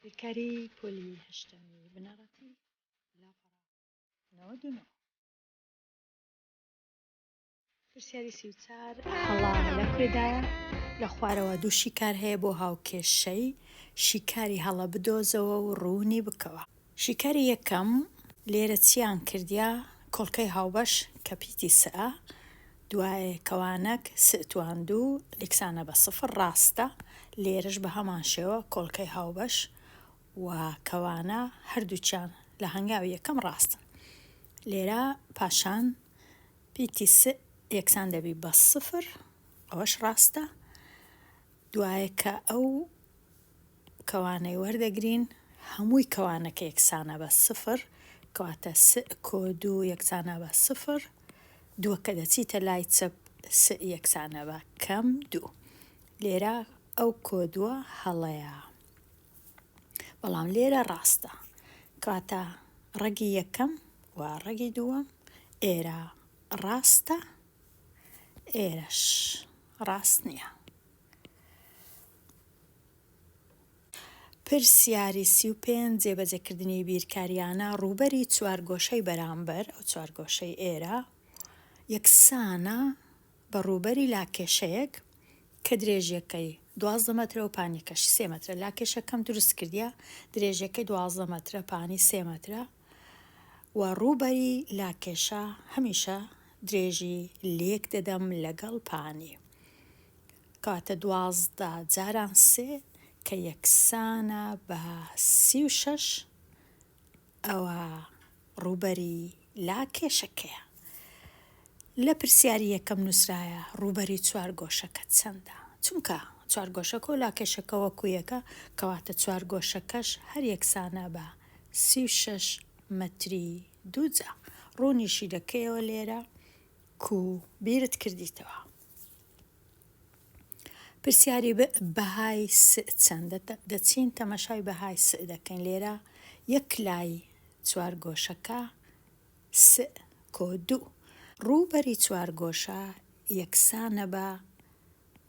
بیرکاری پۆلی هەشتەمی بنەڕەتی لاپەڕە 99 پرسیاری 34 هەڵا لە کوێدایە لە خوارەوە دوو شیکار هەیە بۆ هاوکێشەی شیکاری هەڵە بدۆزەوە و ڕوونی بکەوە. شیکاری یەکەم لێرە چیان کردیا کۆڵکەی هاوبەش کە پیتی سئە دوایە کەوانەک سئتواندوو لێکسانە بە سفر ڕاستە لێرەش بە هەمان شێوە کۆڵکەی هاوبەش و کەوانە هەردووچیان لە هەنگاوی یەکەم ڕاستن. لێرە پاشان پیتی سئ یەکسان دەبی بە سفر ئەوەش ڕاستە دوایە کە ئەو کەوانەی وەردەگرین هەمووی کەوانەکە یەکسانە بە سفر کەواتە سئ کۆ دوو یەکسانە بە سفر دووە کە دەچیتە لای چەپ سئ یەکسانە بە کەم دوو. لێرە ئەو کۆدووە هەڵەیە بەڵام لێرە ڕاستە کەواتە ڕەگی یەکەم و ڕەگی دووەم ئێرە ڕاستە ئێرەش ڕاست نییە. پرسیاری 35 جێبەجێکردنی بیرکاریانە ڕووبەری چوارگۆشەی بەرامبەر ئەو چوارگۆشەی ئێرە یەکسانە بە ڕووبەری لاکێشەیەک کە درێژیەکەی 12 مەترە و پانیەکەش 3 مەترە. لاکێشەکەم دروست کردیا درێژیەکەی 12 مەترە پانی 3 مەترە و ڕووبەری لاکێشە هەمیشە درێژی لێک دەدەم لەگەڵ پانی کاتە 12 جاران 3 کە یەکسانە بە 36 ئەوە ڕووبەری لاکێشەکەیە. لە پرسیاری یەکەم نووسرایە ڕووبەری چوارگۆشەکە چەندە چونکە چوارگۆشەکە و لاکێشەکە وەکو یەکە کەواتە چوارگۆشەکەش هەر یەکسانە بە 36 مەتری دووجا ڕوونیشی دەکەیەوە لێرە کو بیرت کردیتەوە. پرسیاری بەهای سئ چەندە دەچین تەمەشای بەهای سئ دەکەین. لێرە یەک لای چوارگۆشەکە سئ کۆ دوو ڕووبەری چوارگۆشە یەکسانە بە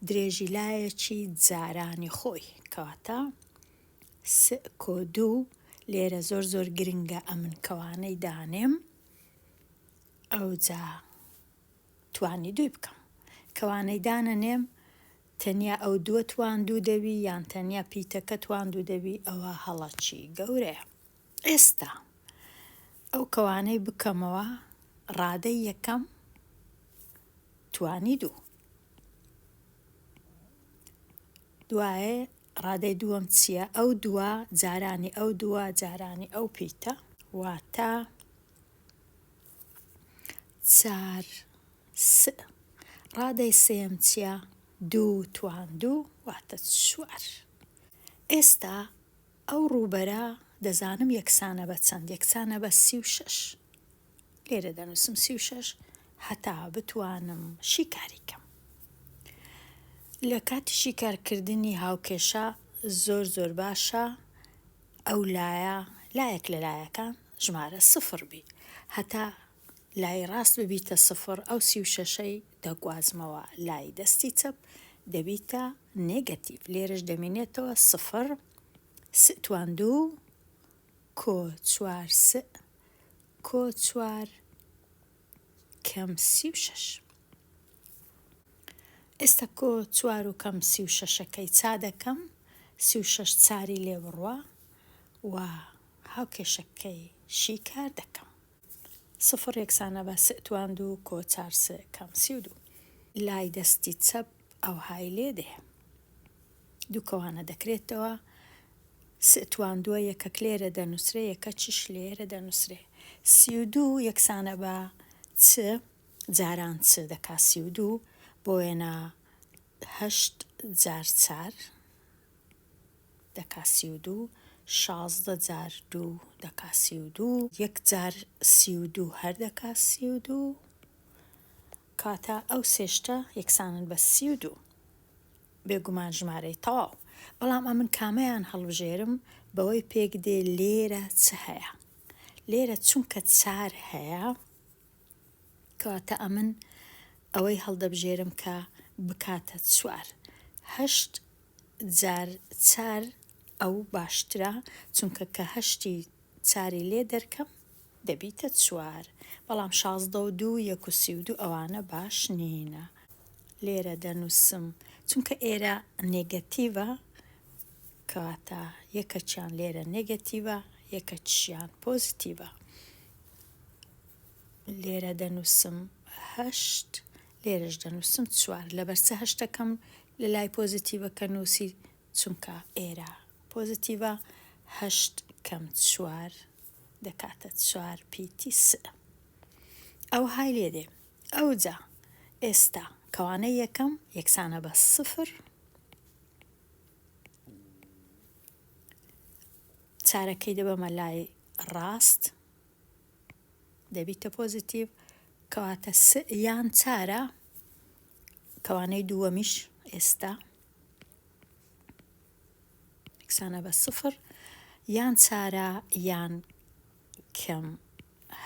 درێژی لایەکی جارانی خۆی کەواتە سئ کۆ دوو لێرە زۆر گرنگە ئەمن کەوانەی دانێم ئەوجا توانی دوی بکەم کەوانەی دانەنێم تەنیا ئەو دووە تواندوو دەبی یان تەنیا پیتەکە تواندوو دەبی ئەوە هەڵەکی گەورەیە. ئێستا ئەو کەوانەی بکەمەوە ڕادەی یەکەم توانی دوو دوایە ڕادەی دووەم چییە ئەو دووە جارانی ئەو دووە جارانی ئەو پیتە واتە 4 سئ. ڕادەی سێم چییە 2 تواندوو واتە 4. ئێستا ئەو ڕووبەرە دەزانم یەکسانە بە چەند یەکسانە بە 36 لێرە دەنووسم 36 هەتا بتوانم شیکاریکەم. لە کاتی شیکارکردنی هاوکێشە زۆر باشە ئەو لایەک لە لایەکان ژمارە سفر بی هەتا لای ڕاست ببیتە سفر ئەو 36ەی دەگوازمەوە لای دەستی چەپ دەبیتە نێگەتیڤ لێرەش دەمێنێتەوە سفر سئ تواندوو کۆ 4 سئ کۆ 4 کەم 36. ئێستا کۆ 4 و کەم 36ەکەی چا دەکەم 36 چاری لێ بڕوە و هاوکێشەکەی شیکار دەکەم. سفر یەکسانە بە سئ تواندوو کۆ 4 سئ کەم 32 لای دەستی چەپ ئەو های لێ دێ دوو کەوانە دەکرێتەوە سئ تواندووە یەکەک لێرە دەنووسرێ یەکەچیش لێرە دەنووسرێ 32 یەکسانە بە چ جاران چ دەکا 32 بۆ وێنە 8 جار 4 دەکا 32 16 جار 2 دەکا 32 1 جار 32 هەر دەکا 32 کاتە ئەو سێشتە یەکسانن بە 32 بێگومان ژمارەی تەواو. بەڵام ئەمن کامەیان هەڵبژێرم بەوەی پێک دێ لێرە چ هەیە لێرە چونکە 4 هەیە کەواتە ئەمن ئەوەی هەڵدەبژێرم کە بکاتە 4 8 جار 4 ئەو باشترە چونکە کە هەشتی چاری لێ دەرکەم دەبیتە 4 بەڵام 16 و 2 1 و 32 ئەوانە باش نینە. لێرە دەنووسم چونکە ئێرە نێگەتیڤە کەواتە یەکەچیان لێرە نێگەتیڤە یەکەچیان پۆزیتیڤە. لێرە دەنووسم 8 لێرەش دەنووسم 4 لەبەرچە هەشتەکەم لە لای پۆزیتیڤەکە نووسی چونکە ئێرە پۆزیتیڤە 8 کەم 4 دەکاتە 4 پیتی 3. ئەو های لێ دێ ئەوجا ئێستا کەوانەی یەکەم یەکسانە بە 0 چارەکەی دەبەمە لای ڕاست دەبیتە پۆزیتیڤ کەواتە یان 4 کەوانەی دووەمیش ئێستا یەکسانە بە 0 یان 4 یان کەم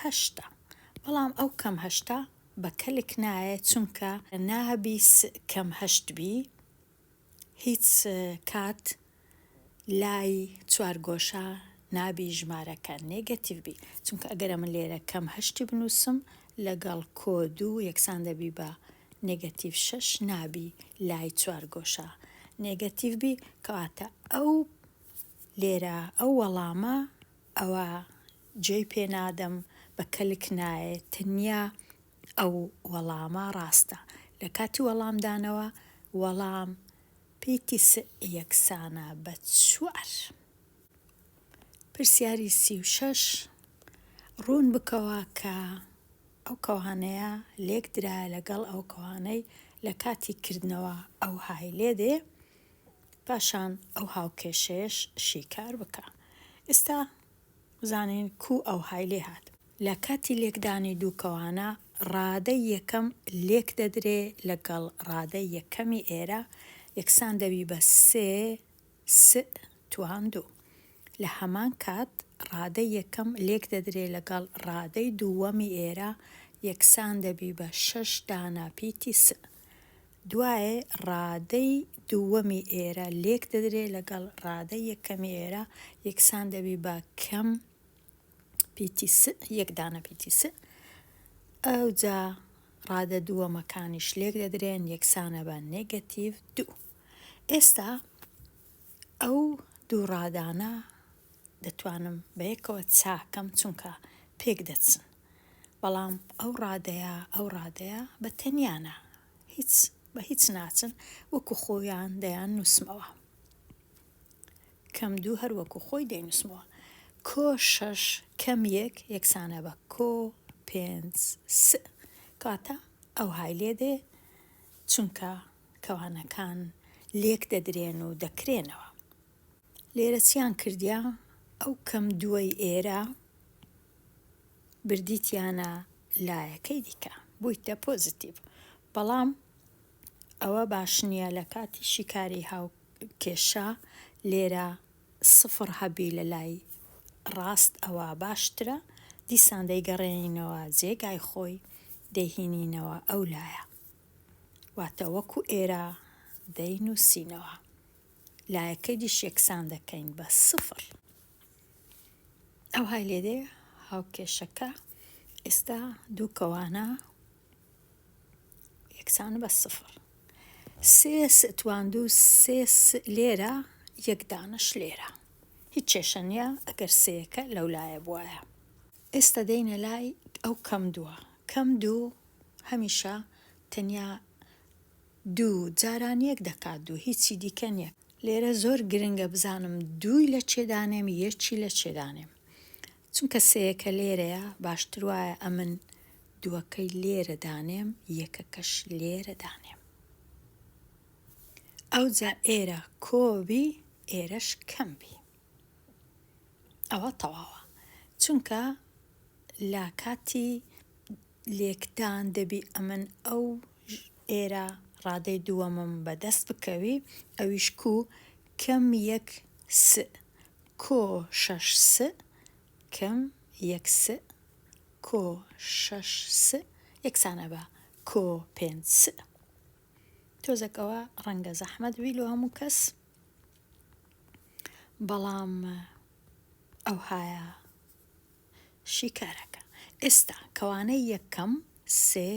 8 بەڵام ئەو کەم 8 بە کەلک نایە چونکە نابی کەم 8 بی هیچ کات لای 4 گۆشە نابی ژمارەکە نێگەتیڤ بی چونکە ئەگەرە من لێرە کەم 8 بنووسم لەگەڵ کۆ 2 یەکسان دەبی بە نێگەتیڤ 6 نابی لای 4 گۆشە نێگەتیڤ بی کەواتە ئەو لێرە ئەو وەڵامە ئەوە جێی پێنادەم بە کەلک نایە تەنیا ئەو وەڵامە ڕاستە لە کاتی وەڵامدانەوە وەڵام پیتی 3 یەکسانە بە 4. پرسیاری 36 ڕوون بکەوە کە ئەو کەوانەیە لێک درایە لەگەڵ ئەو کەوانەی لە کاتی کردنەوە ئەو های لێ دێ پاشان ئەو هاوکێشەیەش شیکار بکە. ئێستا بزانین کو ئەو های لێ هات لە کاتی لێکدانی دوو کەوانە ڕادەی یەکەم لێک دەدرێ لەگەڵ ڕادەی یەکەمی ئێرە یەکسان دەبی بە 3 توان 2 لە هەمان کات ڕادەی یەکەم لێک دەدرێ لەگەڵ ڕادەی دووەمی ئێرە یەکسان دەبی بە 6 دانا پیتی 3 دوایێ ڕادەی دووەمی ئێرە لێک دەدرێ لەگەڵ ڕادەی یەکەمی ئێرە یەکسان دەبی بە کەم پیتی 3 1 دانە پیتی 3 ئەوجا ڕادە دووەمەکانیش لێک دەدرێن یەکسانە بە نێگەتیڤ 2. ئێستا ئەو دوو ڕادانە دەتوانم بەیەکەوە چاکەم چونکە پێک دەچن بەڵام ئەو ڕادەیە بە تەنیانە بە هیچ ناچن وەکو خۆیان دەیان نووسمەوە کەم 2 هەر وەکو خۆی دەینووسمەوە کۆ 6 کەم 1 یەکسانە بە کۆ 5 3 کاتە ئەو های لێ دێ چونکە کەوانەکان لێک دەدرێن و دەکرێنەوە. لێرە چیان کردیا ئەو کەم 2 ئێرە بردیتیانە لایەکەی دیکە بوویتە پۆزیتیڤ بەڵام ئەوە باش نییە لە کاتی شیکاری هاوکێشە لێرە 0 هەبی لە لای ڕاست ئەوە باشترە دیسان دەیگەڕێنینەوە جێگای خۆی دەیهینینەوە ئەو لایە واتە وەکو ئێرە دەینووسینەوە لایەکەی دیش یەکسان دەکەین بە 0. ئەو های لێ دێ هاوکێشەکە ئێستا دوو کەوانە یەکسان بە 0 3 توان 2 3 لێرە 1 دانەش لێرە هیچ کێشە نییە ئەگەر سەیەکە لەو لایە بووایە. ئێستا دەینە لای ئەو کەم 2 کەم 2 هەمیشە تەنیا 2 جاران 1 دەکات 2 هیچی دیکە نییە لێرە زۆر گرنگە بزانم 2 لە چێدانێم یەکی لە چێدانێم چونکە سەیەکە لێرەیە باشتر وایە ئەمن دووەکەی لێرە دانێم یەکەکەش لێرە دانێم ئەوجا ئێرە کۆبی ئێرەش کەمبی ئەوە تەواوە چونکە لە کاتی لێکدان دەبی ئەمن ئەو ئێرە ڕادەی دووەمم بەدەست بکەوی ئەویش کو کەم 1 3 کۆ 6 3 کەم 1 3 کۆ 6 3 یەکسانە بە کۆ 5 3 تۆزێکەوە ڕەنگە زەحمەت بی لە هەموو کەس بەڵام ئەو هایە شیکارەکە. ئێستا کەوانەی یەکەم سێ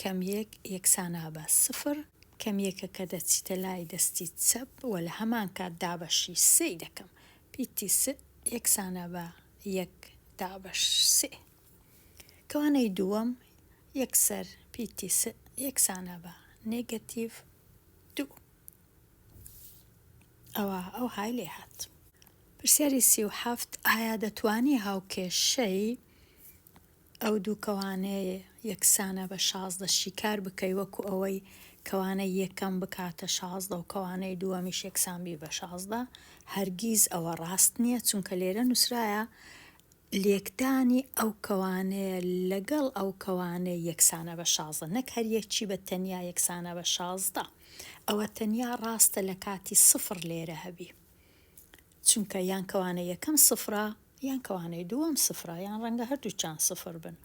کەم یەک یەکسانە بە سفر، کەم یەکە کە دەچیتە لای دەستی چەپ وە لە هەمان کات دابەشی سێی دەکەم. پیتی سێ یەکسانە بە یەک دابەش سێ. کەوانەی دووەم یەکسەر پیتی سێ یەکسانە بە نێگەتیڤ دوو. ئەوە ئەو های لێ هات. پرسیاری 37 ئایا دەتوانی هاوکێشەی ئەو دوو کەوانەیە یەکسانە بە 16 شیکار بکەی وەکو ئەوەی کەوانەی یەکەم بکاتە 16 و کەوانەی دووەمیش یەکسانبی بە 16؟ هەرگیز ئەوە ڕاست نییە، چونکە لێرە نووسرایە لێکدانی ئەو کەوانەیە لەگەڵ ئەو کەوانەی یەکسانە بە 16، نەک هەر یەکچی بە تەنیا یەکسانە بە 16. ئەوە تەنیا ڕاستە لە کاتی سفر لێرە هەبی، چونکە یان کەوانەی یەکەم سفرە یان کەوانەی دووەم سفرە، یان ڕەنگە هەردووچان سفر بن.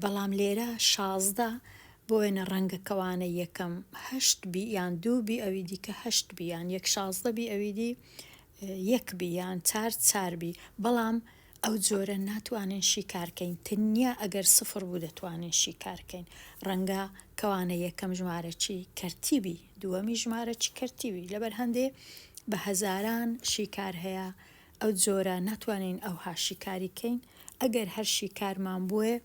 بەڵام لێرە 16 بۆیە ڕەنگە کەوانەی یەکەم 8 بی یان 2 بی، ئەوی دیکە 8 بی، یان 16 بی، ئەوی دی 1 بی، یان 4 بی. بەڵام ئەو جۆرە ناتوانین شیکارکەین، تەنیا ئەگەر سفر بوو دەتوانین شیکارکەین. ڕەنگە کەوانە یەکەم ژمارەی کەرتیبی، دووەمی ژمارەی کەرتیبی، لەبەر هەندێ بە هەزاران شیکار هەیە، ئەو جۆرە ناتوانین ئەوها شیکاریکەین. ئەگەر هەر شیکارمان بووێ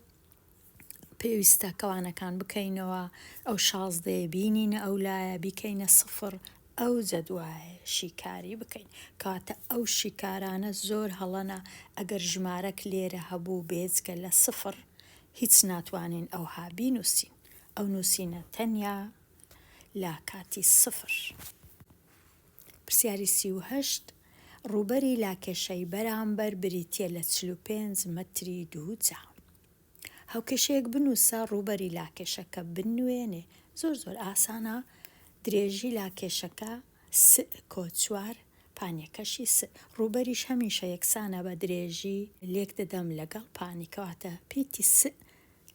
پێویستە کەوانەکان بکەینەوە ئەو 16 بینینە ئەو لایە بیکەینە سفر، ئەو جەدوایە شیکاری بکەین. کاتە ئەو شیکارانە زۆر هەڵەنە، ئەگەر ژمارەک لێرە هەبوو بێجگە لە سفر هیچ ناتوانین ئەوها بینوسین، ئەو نووسینە تەنیا لە کاتی سفر. پرسیاری 38 ڕووبەری لاکێشەی بەرامبەر بریتیە لە 45 مەتری دووجا. هاوکێشەیەک بنووسە ڕووبەری لاکێشەکە بنوێنێ. زۆر ئاسانە. درێژی لاکێشەکە کۆچوار پانیەکەشی ڕووبەریش هەمیشە یەکسانە بە درێژی لێک دەدەم لەگەڵ پانی، کەواتە پیتی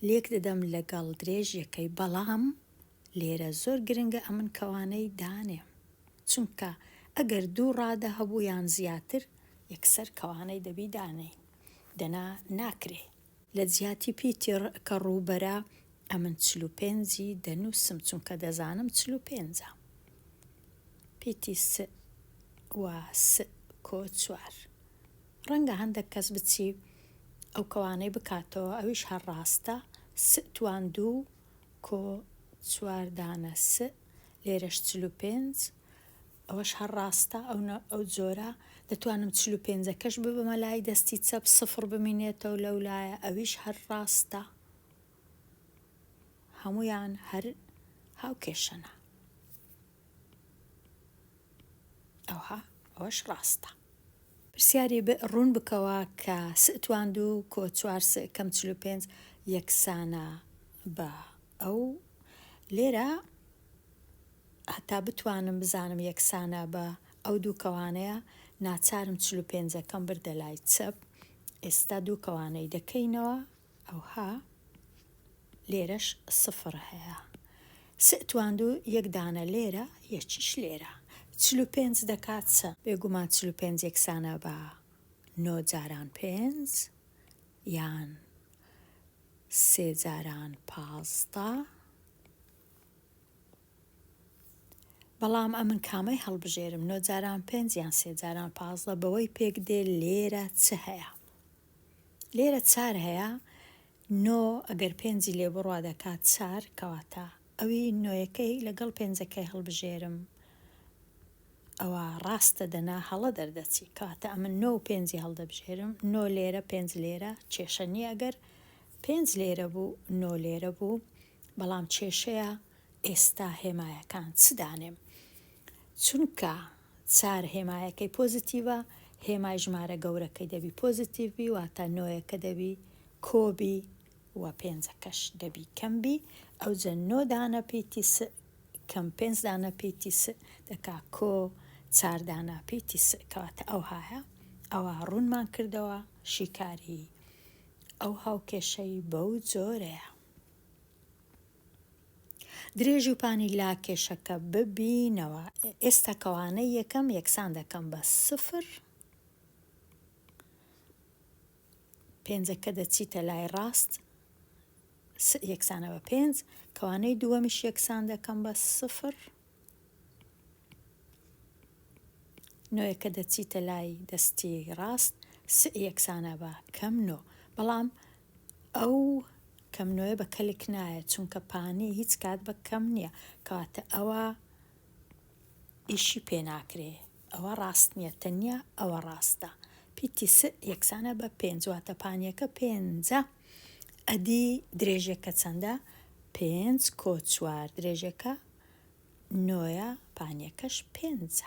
لێک دەدەم لەگەڵ درێژیەکەی. بەڵام لێرە زۆر گرنگە ئەمن کەوانەی دانێ، چونکە ئەگەر دوو ڕادە هەبوو یان زیاتر یەکسەر کەوانەی دەبی دانەی دەنا ناکرێ. لە جیاتی پیتی کە ڕووبەرە ئەمن 45 دەنووسم، چونکە دەزانم 45. پیتی و کۆچوار. ڕەنگە هەندێک کەس بچی ئەو کەوانەی بکاتەوە، ئەویش هەر ڕاستە. توان 2 کۆ 4 دانە لێرەش 45، ئەوەش هەر ڕاستە. ئەو جۆرە دەتوانم 45کەش ببمە لای دەستی چەپ سفر بمینێتەوە لەو لایە، ئەویش هەر ڕاستە. هەمویان هەر هاوکێشەنە. ئەوەش ڕاستە. پرسیاری ڕوون بکەوە کە توان 2 کۆ 4 کەم 45 یەکسانە بە ئەو. لێرە هەتا بتوانم بزانم یەکسانە بە ئەو دوو کەوانەیە، ناچارم 45کەم بردە لای چەپ. ئێستا دوو کەوانەی دەکەینەوە، ئەوها لێرەش سفر هەیە. توان 2 یەک دانە لێرە، یەکیش لێرە. 45 دەکات بێگومان 45 یەکسانە بە 9 جاران 5 یان 3 جاران 15. بەڵام ئەمن کامەی هەڵبژێرم 9 جاران 5 یان 3 جاران 15 بەوەی پێک دێ لێرە چ هەیە. لێرە 4 هەیە. 9 ئەگەر 5 لێ بڕوا دەکات 4، کەواتە ئەوی 9یەکەی لەگەڵ 5ەکەی هەڵبژێرم، ئەوە ڕاستە دەنا هەڵە دەردەچی، کەواتە ئەمن 9 و 5 هەڵدەبژێرم. 9 لێرە 5 لێرە کێشە نییە. ئەگەر 5 لێرە بوو 9 لێرە بوو، بەڵام کێشەیە ئێستا هێمایەکان چ دانێم، چونکە 4 هێمایەکەی پۆزیتیڤە، هێمای ژمارە گەورەکەی دەبی پۆزیتیڤبی، واتە 9یەکە دەبی کۆبی و 5ەکەش دەبی کەمبی. ئەوجە 9 دانە پیتی کەم 5 دانە پیتی دەکا کۆ 4 دانە پیتی کەواتە ئەو هایە. ئەوە ڕوونمان کردەوە شیکاری ئەو هاوکێشەی بەو جۆرەیە. درێژی و پانی لاکێشەکە ببینەوە. ئێستا کەوانەی یەکەم یەکسان دەکەم بە 0، پێنجەکە دەچیتە لای ڕاست، یەکسانە بە 5، کەوانەی دووەمیش یەکسان دەکەم بە 0، نۆیەکە دەچیتە لای دەستی ڕاست، یەکسانە بە کەم 9. بەڵام ئەو کەم 9 بە کەلک نایە، چونکە پانی هیچ کات بە کەم نییە، کەواتە ئەوە ئیشی پێ ناکرێ، ئەوە ڕاست نییە، تەنیا ئەوە ڕاستە. پیتی یەکسانە بە 5، واتە پانیەکە 5. ئەدی درێژەکە چەندە؟ 5 - 4، درێژەکە 9، پانیەکەش 5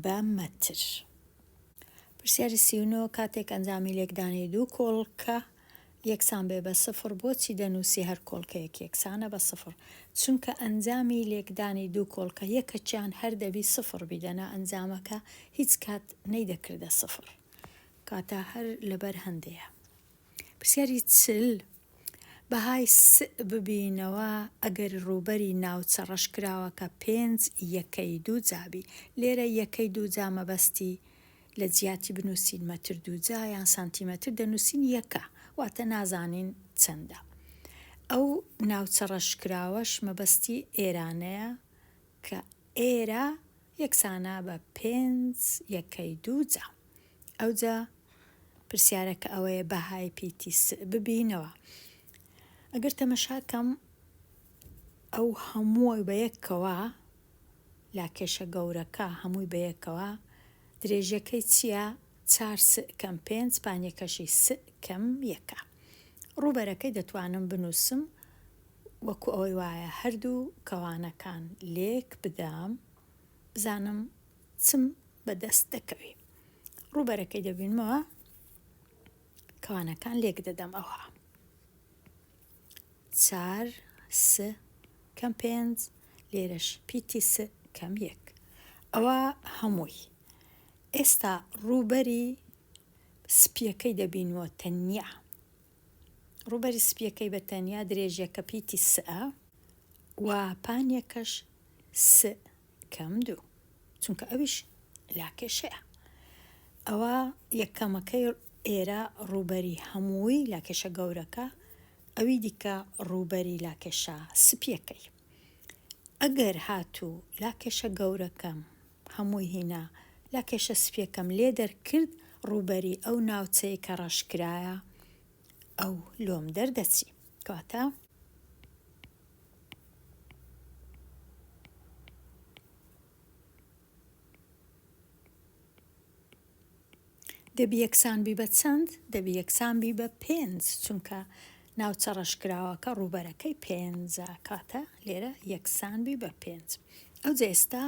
بە مەتر. پرسیاری 39 کاتێک ئەنجامی لێکدانی دوو کۆڵکە یەکسان بێ بە 0 بۆچی دەنووسی هەر کۆڵکەیەک یەکسانە بە 0؟ چونکە ئەنجامی لێکدانی دوو کۆڵکە یەکەچیان هەر دەبی 0 بیدەنا ئەنجامەکە هیچ کات نەیدەکردە 0، کاتە هەر لەبەر هەندەیە. پرسیاری 40 بەهای ببینەوە ئەگەر ڕووبەری ناوچە ڕەشکراوەکە 5 یەکەی 2 جابی. لێرە یەکەی 2 جا مەبەستی لە جیاتی بنووسین مەتر 2 جا یان سانتیمەتر دەنووسین یەکە، واتە نازانین چەندە. ئەو ناوچە ڕەشکراوەش مەبەستی ئێرانەیە کە ئێرە یەکسانە بە 5 یەکەی 2 جا. ئەوجا پرسیارەکە ئەوەیە بەهای پیتی ببینەوە. ئەگەر تەمەشاکەم ئەو هەمووی بە یەکەوە لاکێشە گەورەکە هەمووی بە یەکەوە، درێژەکەی چییە؟ 4 کەم 5، پانیەکەشی کەم 1. ڕووبەرەکەی دەتوانم بنووسم وەکو ئەوەی وایە هەردوو کەوانەکان لێک بدەم، بزانم چم بەدەست دەکەوێ. ڕووبەرەکەی دەبینمەوە، کەوانەکان لێک دەدەم ئەوە 4 کەم 5، لێرەش پیتی کەم 1. ئەوە هەمووی. ئێستا ڕووبەری سپیەکەی دەبینەوە تەنیا. ڕووبەری سپیەکەی بە تەنیا درێژەکە پیتی و پانیەکەش کەم 2، چونکە ئەویش لاکێشەیە. ئەوە یەکەمەکەی ئێرە ڕووبەری هەمووی لاکێشە گەورەکە، ئەوی دیکە ڕووبەری لاکێشە سپیەکەی. ئەگەر هاتوو لاکێشە گەورەکەم هەمووی هینا لاکێشە سپیەکەم لێ دەرکرد، ڕووبەری ئەو ناوچەی کە ڕەشکرایە ئەو لۆم دەردەچی، کەواتە دەبی یەکسانبی بە چەند؟ دەبی یەکسانبی بە 5، چونکە ناوچە ڕەشکراوەکە ڕووبەرەکەی 5، کاتە لێرە یەکسانبی بە 5. ئەوجا ئێستا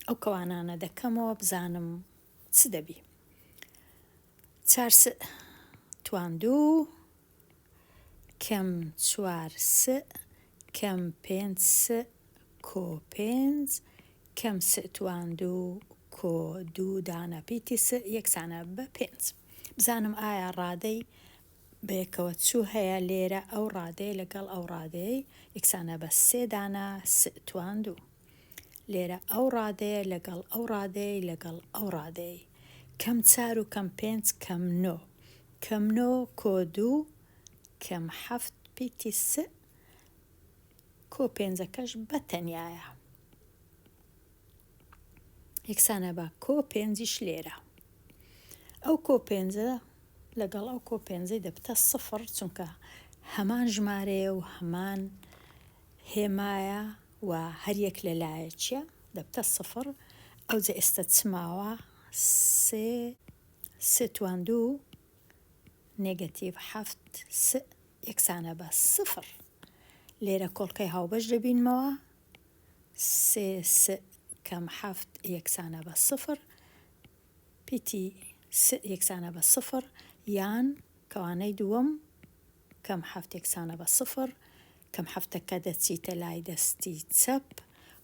ئەو کەوانانە دەکەمەوە بزانم چ دەبی. 4 توان 2 کەم 4 کەم 5 کۆ 5 کەم توان 2 کۆ 2 دانە پیتی یەکسانە بە 5. بزانم ئایا ڕادەی بەیەکەوە چوو هەیە لێرە، ئەو ڕادەیە لەگەڵ ئەو ڕادەیە یەکسانە بە 3 دانە توان 2. لێرە ئەو ڕادەیە لەگەڵ ئەو ڕادەیە لەگەڵ ئەو ڕادەیە. کەم 4 و کەم 5 کەم 9، کەم 9 کۆ 2 کەم 7 پیتی کۆ 5ەکەش بە تەنیایە، یەکسانە بە کۆ 5ش لێرە. ئەو کۆ 5 لەگەڵ ئەو کۆ 5 دەبتە 0، چونکە هەمان ژمارەیە و هەمان هێمایە و هەر یەک لەلایەکیە دەبتە 0. ئەوجا ئێستا چماوە 3 توان 2 نێگەتیڤ 7 یەکسانە بە 0. لێرە کۆڵکەی هاوبەش دەبینمەوە 3 کەم 7 یەکسانە بە 0، پیتی یەکسانە بە 0، یان کەوانەی دووەم کەم 7 یەکسانە بە 0، کەم 7ەکە دەچیتە لای دەستی چەپ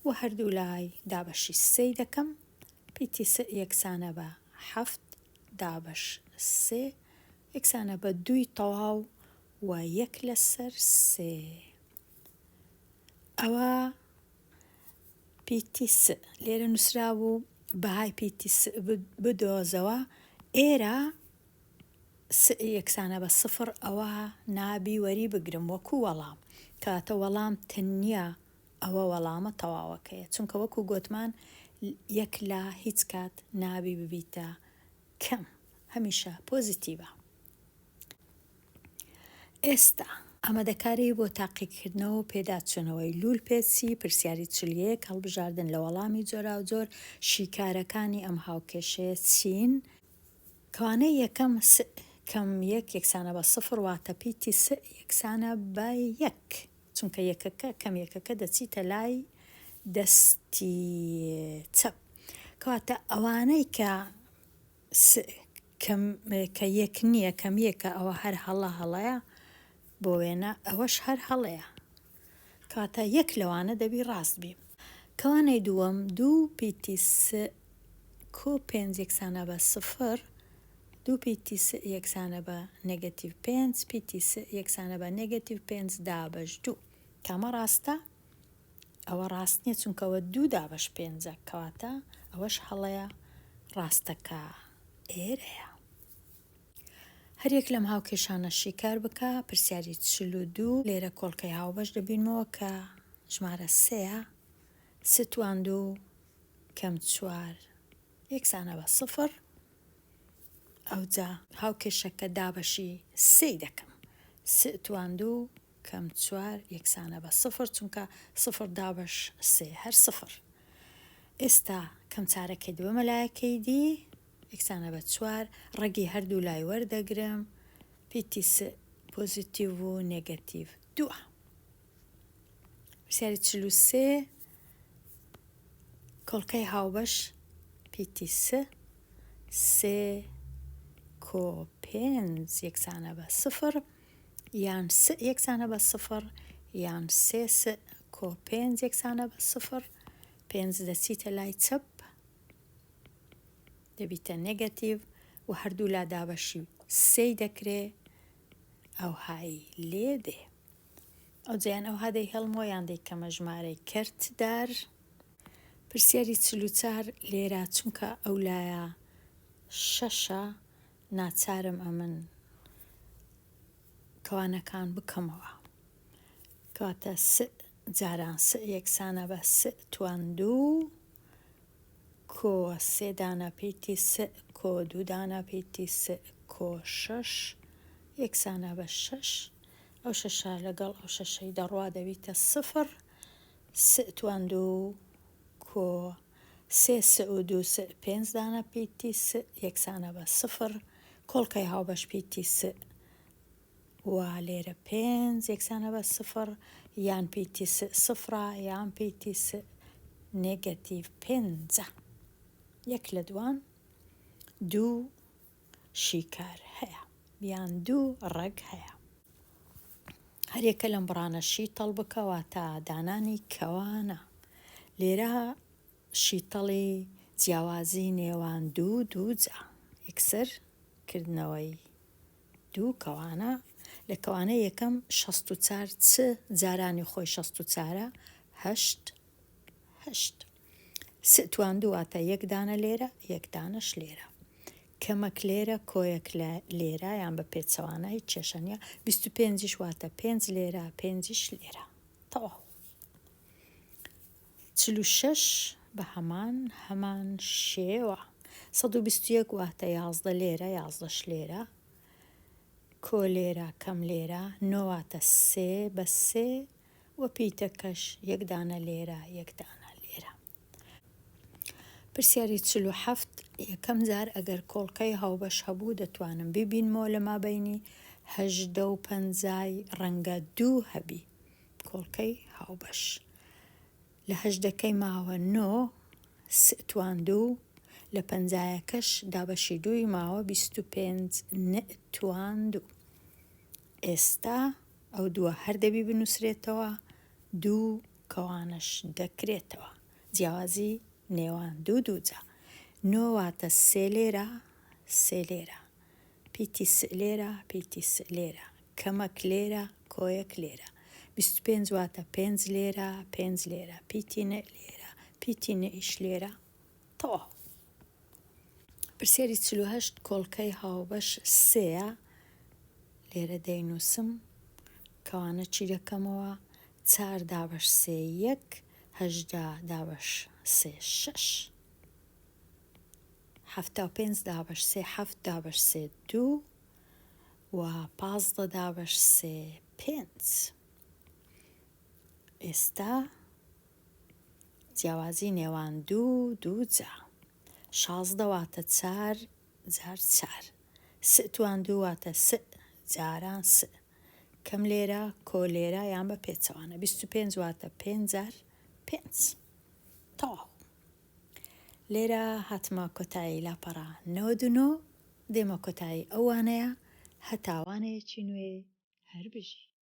و هەردوو لای دابەشی 3 دەکەم، پیتی یەکسانە بە 7 دابەش 3 یەکسانە بە 2 تەواو و 1/3. ئەوە پیتی س لێرە نووسرا بوو بەهای پیتی س بدۆزەوە. ئێرە س یەکسانە بە سفر، ئەوە نابی وەری بگرم وەکو وەڵام، کاتە وەڵام تەنیا ئەوە وەڵامە تەواوەکەیە، چونکە وەکو گوتمان یەک لە هیچ کات نابی ببیتە کەم، هەمیشە پۆزیتیڤە. ئێستا ئامادەکاری بۆ تاقیکردنەوە و پێداچوونەوەی لول پێچی پرسیاری 41 هەڵبژاردن لە وەڵامی جۆرا و جۆر شیکارەکانی ئەم هاوکێشەیە چین؟ کەوانەی یەکەم س کەم یەک یەکسانە بە سفر واتە پیتی س یەکسانە بە یەک، چونکە یەکەکە کەم یەکەکە دەچیتە لای دەستی چەپ، کەواتە ئەوانەی کە یەک نییە کەم یەکە ئەوە هەر هەڵەیە بۆ وێنە، ئەوەش هەر هەڵەیە، کەواتە یەک لەوانە دەبی ڕاست بی. کەوانەی دووەم 2 پیتی س کۆ 5 یەکسانە بە سفر، 2 پیتی س یەکسانە بە نێگەتیڤ 5 پیتی س یەکسانە بە نێگەتیڤ 5 دابەش 2. کامە ڕاستە؟ ئەوە ڕاست نییە، چونکەوە 2 دابەش 5، کەواتە ئەوەش هەڵەیە، ڕاستەکە ئێرەیە. هەرێک لەم هاوکێشانە شیکار بکە. پرسیاری 42 لێرە کۆڵکەی هاوبەش دەبینەوە کە ژمارە 3 ستوان 2 کەم 4 یەکسانە بە سفر، ئەوجا هاوکێشەکە دابەشی 3 دەکەم، ستوان 2 کەم 4 یەکسانە بە سفر، چونکە سفر دابەش 3 هەر سفر. ئێستا کەم چارەکەی دووە مەلایەکەی دی یەکسانە بە 4، ڕەگی هەردوو لای وەردەگرم، پیتی س پۆزیتیڤ و نێگەتیڤ 2. پرسیاری 43 کۆڵکەی هاوبەش پیتی س 3 کۆ 5 یەکسانە بە سفر، یان س یەکسانە بە سفر، یان 3 س کۆ 5 یەکسانە بە سفر، 5 دەچیتە لای چەپ دەبیتە نێگەتیڤ و هەردوو لا دابەشی 3 دەکرێ، ئەو های لێ دێ. ئەو جیان ئەو هەدەی هەڵمەوە یان دەیکەمە ژمارەی کەرتدار. پرسیاری 44 لێرە چونکە ئەو لایە 6 ناچارم ئەمن کەوانەکان بکەمەوە، کەواتە س جاران س یەکسانە بە س توان 2 کۆ 3 دانە پیتی س کۆ 2 دانە پیتی س کۆ 6 یەکسانە بە 6، ئەو 6 لەگەڵ ئەو 6ەی دەڕوا دەبیتە سفر، س توان 2 کۆ 3 س و 2 س 5 دانە پیتی س یەکسانە بە سفر، کۆڵکەی هاوبەش پیتی س و لێرە 5 یەکسانە بە سفر، یان پیتی س سفرە یان پیتی س نێگەتیڤ 5. یەک لە دوان 2 شیکار هەیە یان 2 ڕەگ هەیە. هەرێکە لەم بڕانە شیتەڵ بکەوە تا دانانی کەوانە. لێرە شیتەڵی جیاوازی نێوان 2 دووجا یەکسەر کردنەوەی 2 کەوانە. لە کەوانە یەکەم 64 چ جارانی خۆی 64 8 8 ستوان 2 واتە یەک دانە لێرە یەک دانەش لێرە، کەمەک لێرە کۆیەک لێرە یان بە پێچەوانە هیچ کێشە نییە، 25 واتە 5 لێرە 5 لێرە، تەواو. 46 بە هەمان شێوە، 121 واتە 11 لێرە 11ش لێرە، کۆ لێرە کەم لێرە، 9 واتە 3 بە 3 و پیتەکەش یەک دانە لێرە یەک دانە لێرە. پرسیاری 47 یەکەم جار ئەگەر کۆڵکەی هاوبەش هەبوو دەتوانم ببینمەوە لە مابەینی 18 و 50 ڕەنگە 2 هەبی. کۆڵکەی هاوبەش لە 18کەی ماوە 9 ستوان 2 لە 50کەش دابەشی 2 ماوە 25 نەتوان 2. ئێستا ئەو دووە هەر دەبی بنووسرێتەوە، 2 کەوانش دەکرێتەوە، جیاوازی نێوان 2 دووجا. 9 واتە 3 لێرە 3 لێرە، پیتی س لێرە پیتی س لێرە، کەمەک لێرە کۆیەک لێرە، 25 واتە 5 لێرە 5 لێرە پیتینە لێرە پیتینە ئیش لێرە تەواو. پرسیاری 48 کۆڵکەی هاوبەش سێە لێرە دەینووسم کەوانە چی دەکەمەوە 4 دابەش 3 1 18 دابەش 3 6 75 دابەش 3 7 دابەش 3 2 و 15 دابەش 3 5. ئێستا جیاوازی نێوان دوو جا 16 واتە 4 جار 4 توان 2 واتە 3 جاران 3 کەم لێرە کۆ لێرە یان بە پێچەوانە 25 واتە 5 جار 5 تەواو. لێرە هاتمە کۆتایی لاپەڕە 99 دێمە کۆتایی ئەوانەیە هەتاوانەیەکی نوێ هەر بژی.